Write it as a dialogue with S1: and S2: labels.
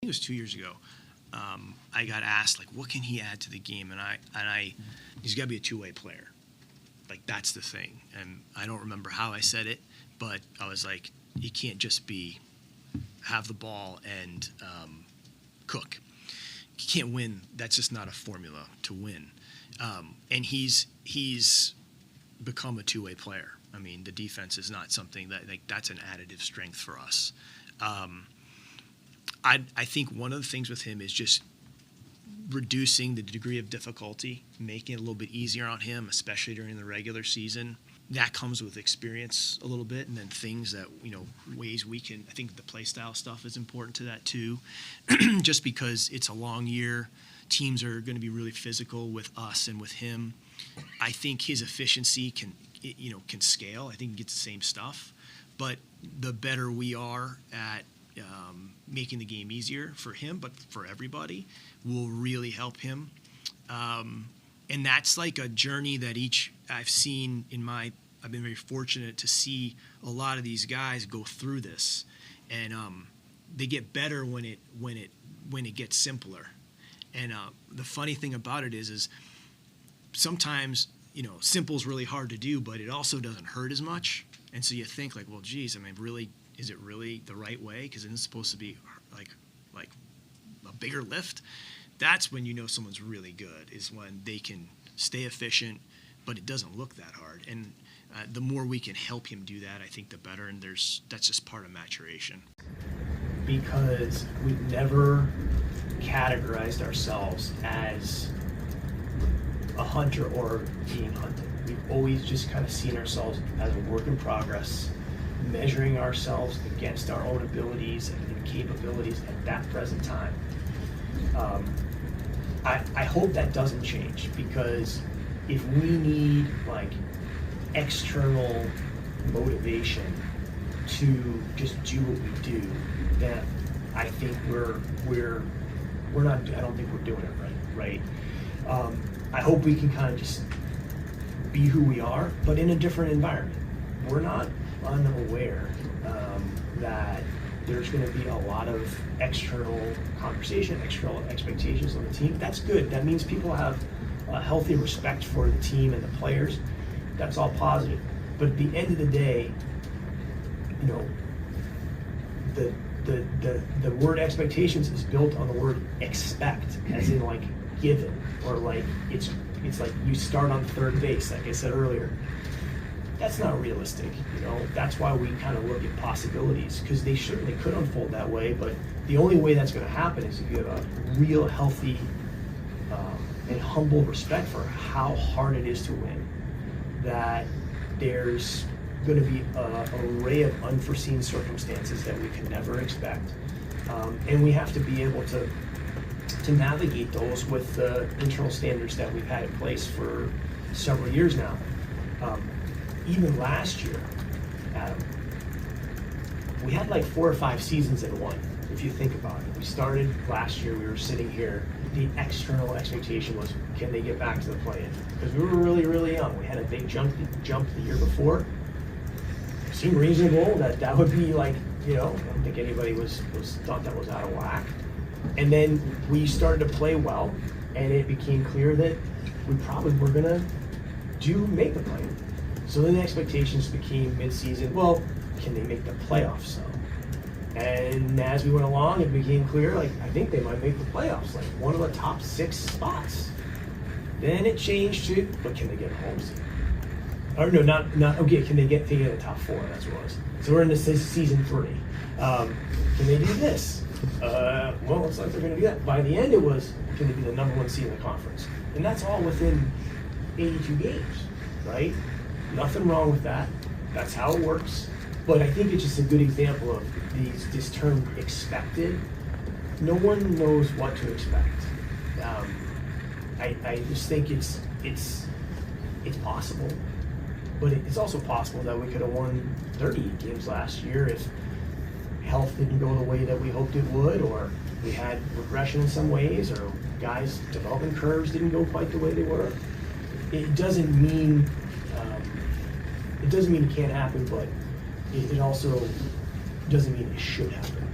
S1: it was 2 years ago. I got asked, like, what can he add to the game? And he's got to be a two-way player. Like, that's the thing. And I don't remember how I said it, but I was like, he can't just have the ball and cook. He can't win. That's just not a formula to win. And he's become a two-way player. I mean, the defense is not something that's an additive strength for us. I think one of the things with him is just reducing the degree of difficulty, making it a little bit easier on him, especially during the regular season. That comes with experience a little bit, and then things that, ways we can, I think the play style stuff is important to that too. Just because it's a long year, teams are going to be really physical with us and with him. I think his efficiency can scale. I think he gets the same stuff, but the better we are at making the game easier for him, but for everybody, will really help him. And that's like a journey that I've seen I've been very fortunate to see a lot of these guys go through this, and they get better when it gets simpler. And the funny thing about it is sometimes, simple is really hard to do, but it also doesn't hurt as much. And so you think like, well, geez, I mean, really, is it really the right way? Because it's supposed to be like a bigger lift. That's when someone's really good, is when they can stay efficient, but it doesn't look that hard. And the more we can help him do that, I think the better. And that's just part of maturation. Because we've never categorized ourselves as a hunter or being hunted. We've always just kind of seen ourselves as a work in progress, measuring ourselves against our own abilities and capabilities at that present time. I hope that doesn't change, because if we need external motivation to just do what we do, then I think we're not. I don't think we're doing it right. I hope we can kind of just be who we are, but in a different environment. We're not unaware that there's going to be a lot of external conversation, external expectations on the team. That's good. That means people have a healthy respect for the team and the players. That's all positive. But at the end of the day, the word expectations is built on the word expect, as in given, or it's like you start on third base, like I said earlier. That's not realistic. That's why we kind of look at possibilities, because they certainly could unfold that way, but the only way that's going to happen is if you have a real healthy and humble respect for how hard it is to win, that there's going to be an array of unforeseen circumstances that we can never expect, and we have to be able to navigate those with the internal standards that we've had in place for several years now. Even last year, Adam, we had 4 or 5 seasons in one, if you think about it. We started last year, we were sitting here, the external expectation was, can they get back to the play-in? Because we were really, really young. We had a big jump the year before. It seemed reasonable that would be I don't think anybody thought that was out of whack. And then we started to play well, and it became clear that we probably were going to make the play-in. So then the expectations became mid-season, well, can they make the playoffs? So, and as we went along, it became clear, I think they might make the playoffs, one of the top 6 spots. Then it changed to, but can they get a home seed? Or no, not okay, can they get the top 4? That's what it was. So we're in season 3. Can they do this? Well, it looks like they're going to do that. By the end, it was, can they be the number 1 seed in the conference? And that's all within 82 games, right? Nothing wrong with that. That's how it works. But I think it's just a good example of this term expected. No one knows what to expect. I just think it's possible. But it's also possible that we could have won 30 games last year if health didn't go the way that we hoped it would, or we had regression in some ways, or guys' development curves didn't go quite the way they were. It doesn't mean it can't happen, but it also doesn't mean it should happen.